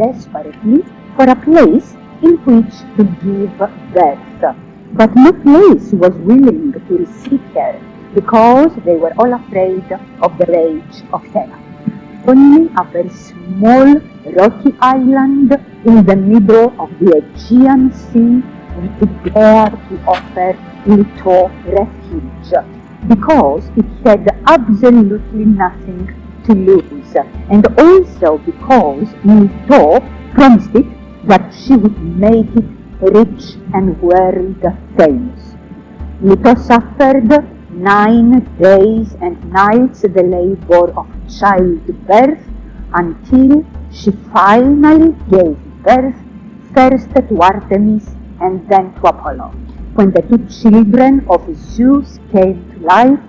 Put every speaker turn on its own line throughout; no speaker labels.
desperately for a place in which to give birth. But no place was willing to receive her because they were all afraid of the rage of Hera. Only a very small rocky island in the middle of the Aegean Sea would dare to offer Leto refuge, because it had absolutely nothing to lose, and also because Leto promised it that she would make it rich and world famous. Leto suffered 9 days and nights the labor of childbirth until she finally gave birth, first to Artemis and then to Apollo. When the 2 children of Zeus came to life,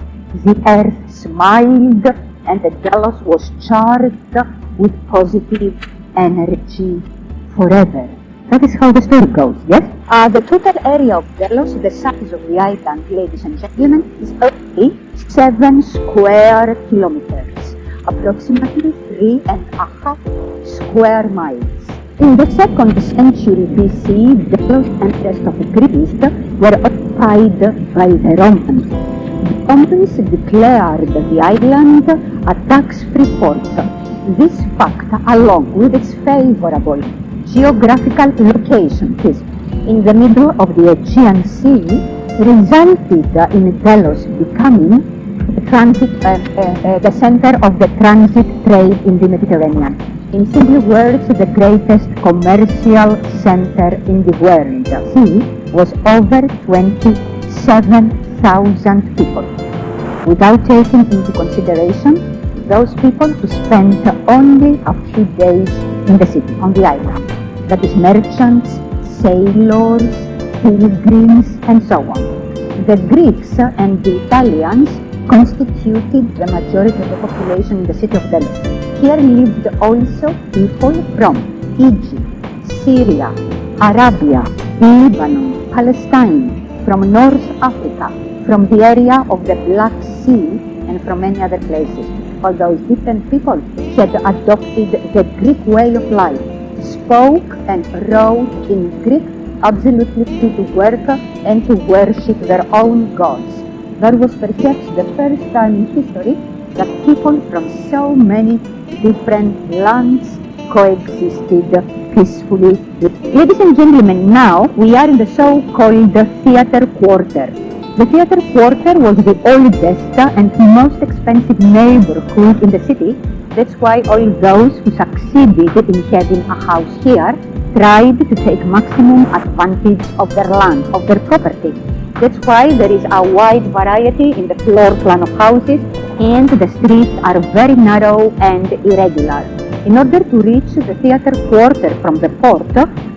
the earth smiled and Delos was charged with positive energy forever. That is how the story goes, yes? The total area of Delos, the size of the island, ladies and gentlemen, is only 7 square kilometers, approximately 3.5 square miles. In the 2nd century BC, Delos and the rest of Greece were occupied by the Romans. The Romans declared the island a tax-free port. This fact, along with its favorable geographical location in the middle of the Aegean Sea, resulted in Delos becoming the center of the transit trade in the Mediterranean. In simple words, the greatest commercial center in the world. Sea was over 27,000 people, without taking into consideration those people who spent only a few days in the city, on the island. That is merchants, sailors, pilgrims, and so on. The Greeks and the Italians constituted the majority of the population in the city of Delos. Here lived also people from Egypt, Syria, Arabia, Lebanon, Palestine, from North Africa, from the area of the Black Sea, and from many other places. All those different people had adopted the Greek way of life, spoke and wrote in Greek, absolutely fit to work and to worship their own gods. That was perhaps the first time in history that people from so many different lands coexisted peacefully. Ladies and gentlemen, now we are in the so-called theater quarter. The theater quarter was the oldest and most expensive neighborhood in the city. That's why all those who succeeded in having a house here tried to take maximum advantage of their land, of their property. That's why there is a wide variety in the floor plan of houses, and the streets are very narrow and irregular. In order to reach the theater quarter from the port,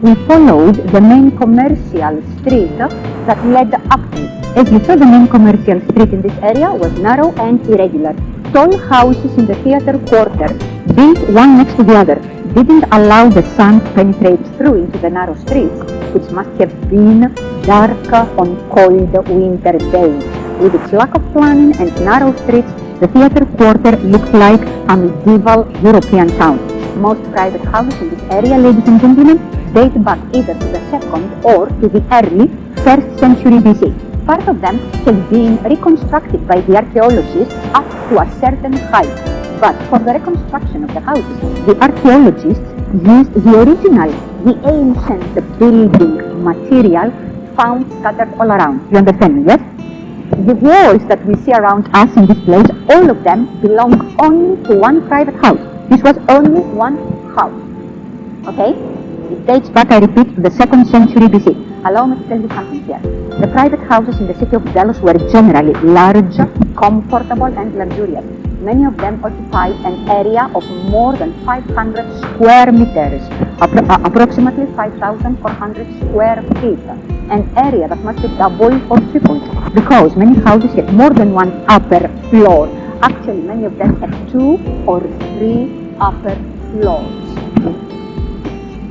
we followed the main commercial street that led up to it. As you saw, the main commercial street in this area was narrow and irregular. Tall houses in the theater quarter, built one next to the other, didn't allow the sun to penetrate through into the narrow streets, which must have been dark on cold winter days. With its lack of planning and narrow streets, the theater quarter looked like a medieval European town. Most private houses in this area, ladies and gentlemen, date back either to the 2nd or to the early 1st century BC. Part of them has been reconstructed by the archaeologists up to a certain height. But for the reconstruction of the houses, the archaeologists used the original, the ancient building material found scattered all around. You understand me, yes? The walls that we see around us in this place, all of them belong only to one private house. This was only one house. Okay? It dates back, I repeat, to the 2nd century BC. Allow me to tell you something here. The private houses in the city of Delos were generally large, comfortable, and luxurious. Many of them occupied an area of more than 500 square meters, approximately 5,400 square feet, an area that must be doubled or tripled, because many houses had more than one upper floor. Actually, many of them had 2 or 3 upper floors.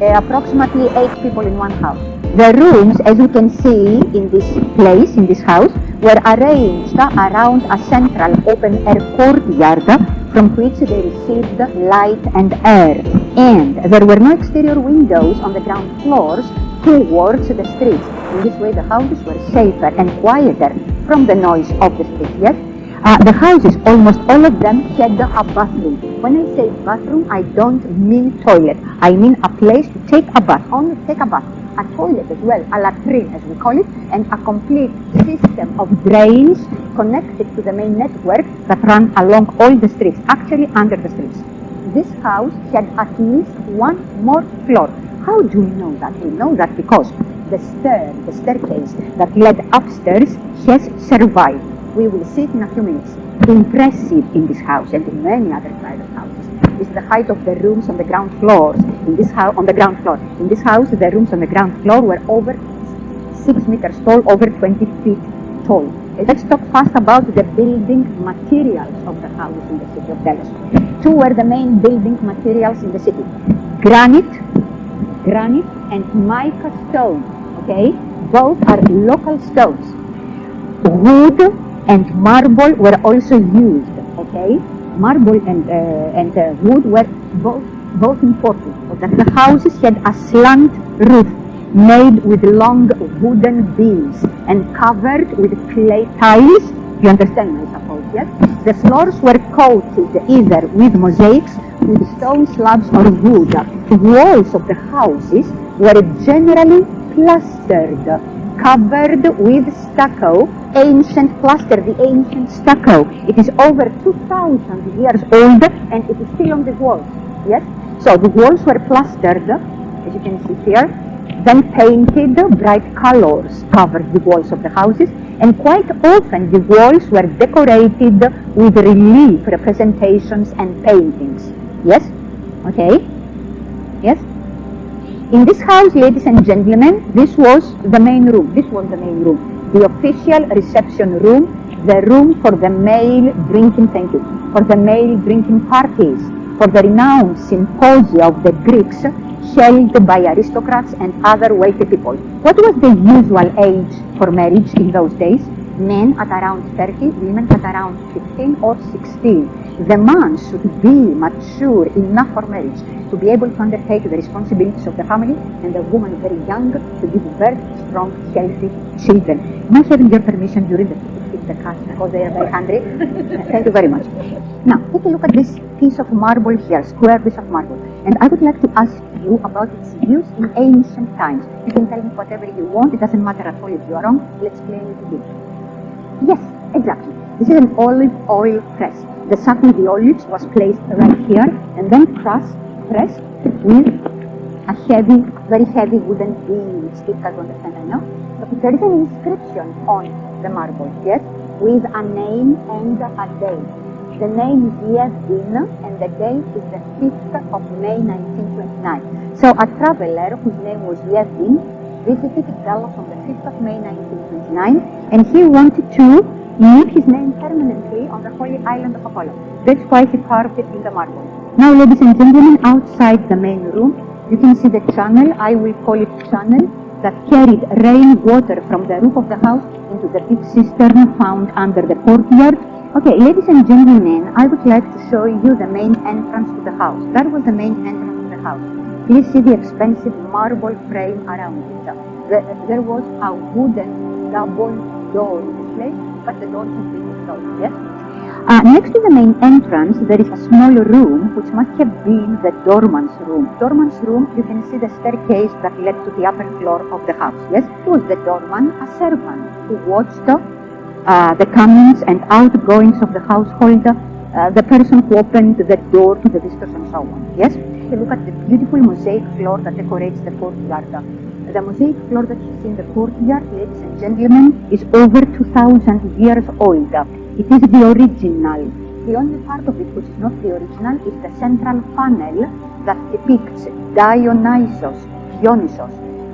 Approximately 8 people in one house. The rooms, as you can see in this place, in this house, were arranged around a central open-air courtyard from which they received light and air. And there were no exterior windows on the ground floors towards the streets. In this way, the houses were safer and quieter from the noise of the streets. Yes? The houses, almost all of them, had a bathroom. When I say bathroom, I don't mean toilet. I mean a place to take a bath, only take a bath. A toilet as well, a latrine as we call it, and a complete system of drains connected to the main network that ran along all the streets, actually under the streets. This house had at least one more floor. How do we know that? We know that because the staircase that led upstairs has survived. We will see it in a few minutes. Impressive in this house and in many other private houses is the height of the rooms on the ground floors. In this house, on the ground floor. In this house, the rooms on the ground floor were over 6 meters tall, over 20 feet tall. Let's talk fast about the building materials of the houses in the city of Delos. Two were the main building materials in the city: granite and mica stone. Okay, both are local stones. Wood and marble were also used. Okay, marble and wood were both important. The houses had a slant roof made with long wooden beams and covered with clay tiles. You understand, I suppose, yes? The floors were coated either with mosaics, with stone slabs or wood. The walls of the houses were generally plastered, covered with stucco, ancient plaster, the ancient stucco. It is over 2,000 years old and it is still on the walls, yes? So the walls were plastered, as you can see here, then painted bright colors covered the walls of the houses, and quite often the walls were decorated with relief representations and paintings. Yes? Okay? Yes? In this house, ladies and gentlemen, this was the main room. This was the main room. The official reception room, the room for the male drinking, thank you, for the male drinking parties, for the renowned symposia of the Greeks held by aristocrats and other wealthy people. What was the usual age for marriage in those days? Men at around 30, women at around 15 or 16. The man should be mature enough for marriage to be able to undertake the responsibilities of the family, and the woman very young to give birth to strong, healthy children. Am I having your permission during the cast because they are very hungry? Thank you very much. Now, take a look at this piece of marble here, square piece of marble. And I would like to ask you about its use in ancient times. You can tell me whatever you want, it doesn't matter at all if you are wrong. Let's explain it to you. Yes, exactly. This is an olive oil press. The sap with the olives was placed right here and then pressed with a heavy, very heavy wooden beam. It's difficult to understand, I know. But there is an inscription on the marble, yes, with a name and a date. The name is Yevgin and the date is the 5th of May 1929. So a traveler whose name was Yevgin visited Delos on the 5th of May 1929 and he wanted to leave his name permanently on the holy island of Apollo. That's why he carved it in the marble. Now, ladies and gentlemen, outside the main room, you can see the channel, I will call it channel, that carried rainwater from the roof of the house into the big cistern found under the courtyard. Okay, ladies and gentlemen, I would like to show you the main entrance to the house. That was the main entrance to the house. Please see the expensive marble frame around it. There was a wooden double door in this place, but the door has been closed, yes? Next to the main entrance, there is a small room, which must have been the doorman's room. Doorman's room, you can see the staircase that led to the upper floor of the house, yes? It was the doorman, a servant, who watched the comings and outgoings of the household, the person who opened the door to the visitors and so on, yes? Look at the beautiful mosaic floor that decorates the courtyard. The mosaic floor that you see in the courtyard, ladies and gentlemen, is over 2,000 years old. It is the original. The only part of it which is not the original is the central panel that depicts Dionysos,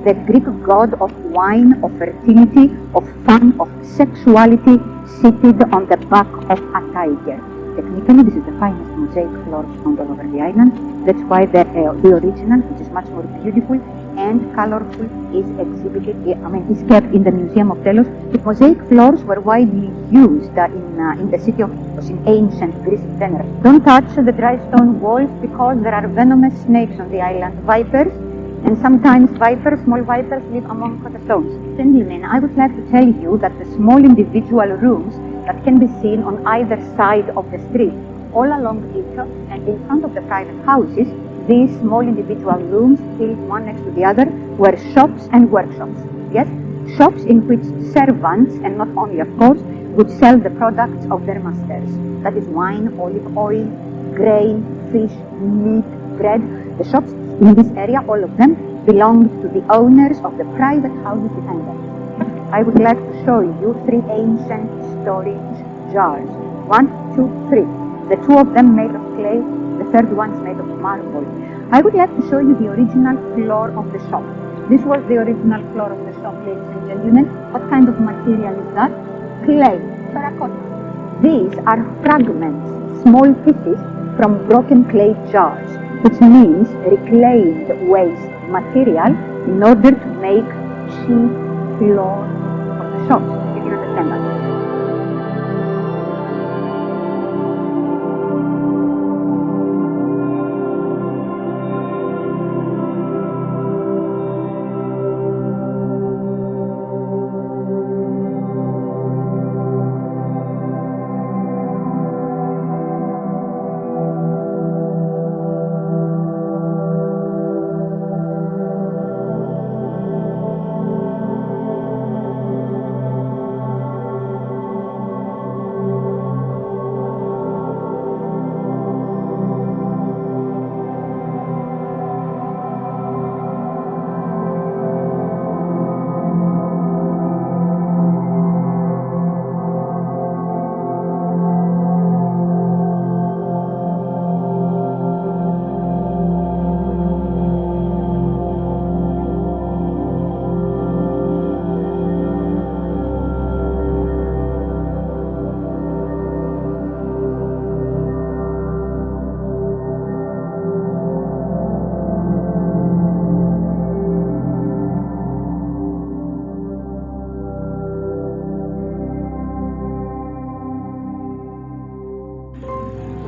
the Greek god of wine, of fertility, of fun, of sexuality, seated on the back of a tiger. Technically, this is the finest mosaic floor found all over the island. That's why the original, which is much more beautiful and colorful is exhibited, is kept in the Museum of Delos. The mosaic floors were widely used in the city of Delos in ancient Greece general. Don't touch the dry stone walls because there are venomous snakes on the island, vipers, and sometimes small vipers live among the stones. Gentlemen, I would like to tell you that the small individual rooms that can be seen on either side of the street, all along it and in front of the private houses, these small individual rooms, built one next to the other, were shops and workshops. Yes, shops in which servants, and not only of course, would sell the products of their masters. That is wine, olive oil, grain, fish, meat, bread. The shops in this area, all of them, belonged to the owners of the private houses behind them. I would like to show you 3 ancient storage jars. 1, 2, 3. The 2 of them made of clay, the 3rd one is made of marble. I would like to show you the original floor of the shop. This was the original floor of the shop, ladies and gentlemen. What kind of material is that? Clay, terracotta. These are fragments, small pieces from broken clay jars, which means reclaimed waste material in order to make cheap floor of the shops. If you understand that.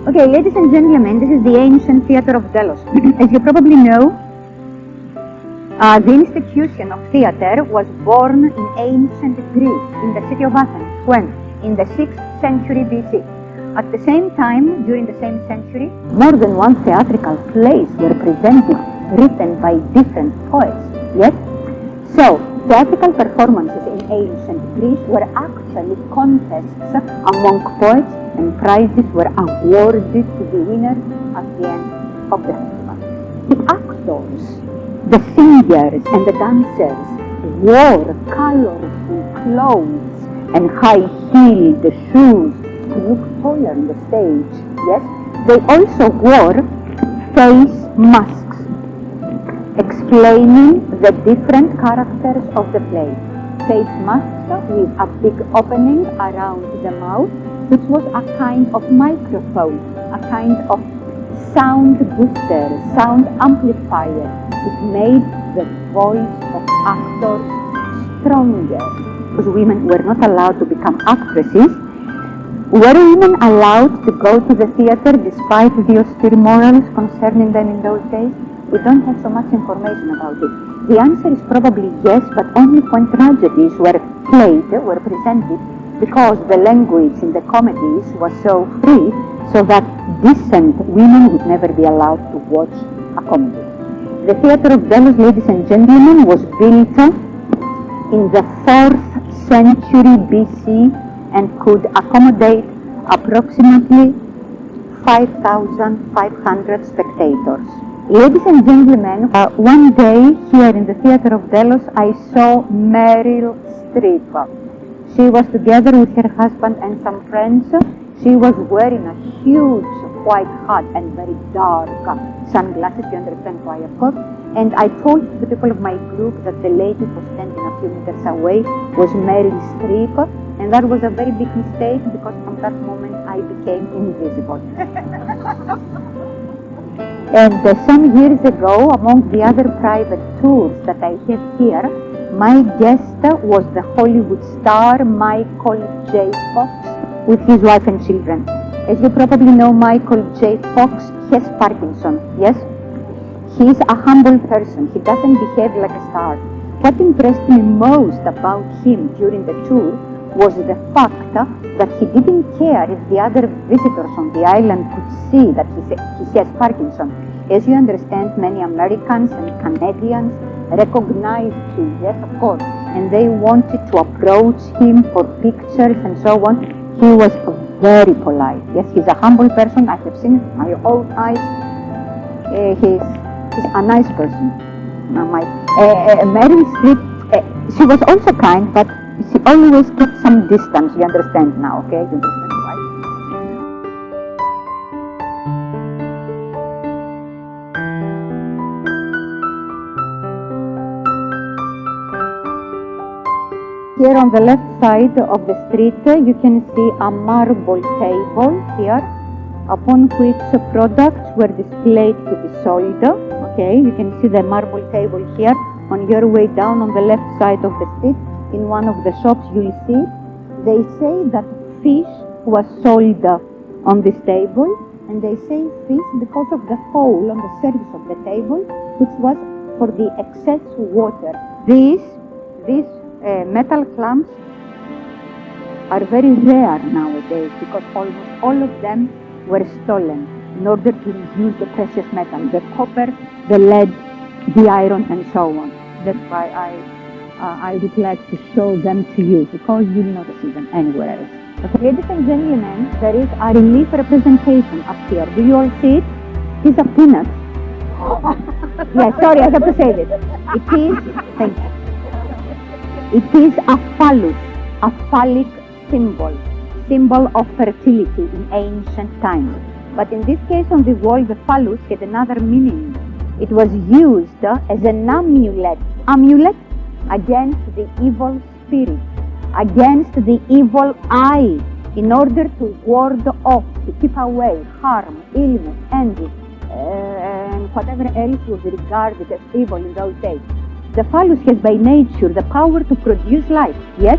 Okay, ladies and gentlemen, this is the ancient theater of Delos. As you probably know, the institution of theater was born in ancient Greece, in the city of Athens. When? In the 6th century BC. At the same time, during the same century, more than one theatrical plays were presented, written by different poets. Yes? So, theatrical performances in ancient Greece were actually contests among poets, and prizes were awarded to the winners at the end of the festival. The actors, the singers, and the dancers wore colorful clothes and high-heeled shoes to look taller on the stage. Yes, they also wore face masks, explaining the different characters of the play. Face masks with a big opening around the mouth, which was a kind of microphone, a kind of sound booster, sound amplifier. It made the voice of actors stronger, because women were not allowed to become actresses. Were women allowed to go to the theater despite the austere morals concerning them in those days? We don't have so much information about it. The answer is probably yes, but only when tragedies were played, were presented, because the language in the comedies was so free, so that decent women would never be allowed to watch a comedy. The theater of Delos, ladies and gentlemen, was built in the 4th century BC and could accommodate approximately 5,500 spectators. Ladies and gentlemen, one day here in the theater of Delos, I saw Meryl Streep. She was together with her husband and some friends. She was wearing a huge white hat and very dark sunglasses, you understand why, of course. And I told the people of my group that the lady who was standing a few meters away was Meryl Streep, and that was a very big mistake, because from that moment I became invisible. And some years ago, among the other private tours that I have here, my guest was the Hollywood star Michael J. Fox with his wife and children. As you probably know, Michael J. Fox has Parkinson, yes? He is a humble person. He doesn't behave like a star. What impressed me most about him during the tour was the fact that he didn't care if the other visitors on the island could see that he has Parkinson. As you understand, many Americans and Canadians recognized him, yes, of course, and they wanted to approach him for pictures and so on. He was very polite. Yes, he's a humble person. I have seen it with my own eyes. He's a nice person. Meryl Streep, she was also kind, but she always kept some distance. You understand now, okay? You understand, right? Here on the left side of the street, you can see a marble table here, upon which products were displayed to be sold. Okay, you can see the marble table here. On your way down on the left side of the street, in one of the shops, you will see. They say that fish was sold on this table, and they say fish because of the hole on the surface of the table, which was for the excess water. These metal clamps are very rare nowadays because almost all of them were stolen in order to reduce the precious metal, the copper, the lead, the iron, and so on. That's why I would like to show them to you, because you will not see them anywhere else. Okay, ladies and gentlemen, there is a relief representation up here. Do you all see it? It's a peanut. Yeah, sorry, I have to say this. It is, thank you. It is a phallus, a phallic symbol of fertility in ancient times. But in this case on the wall, the phallus had another meaning. It was used as an amulet against the evil spirit, against the evil eye, in order to ward off, to keep away harm, illness, envy, and whatever else was regarded as evil in those days. The phallus has by nature the power to produce life, yes?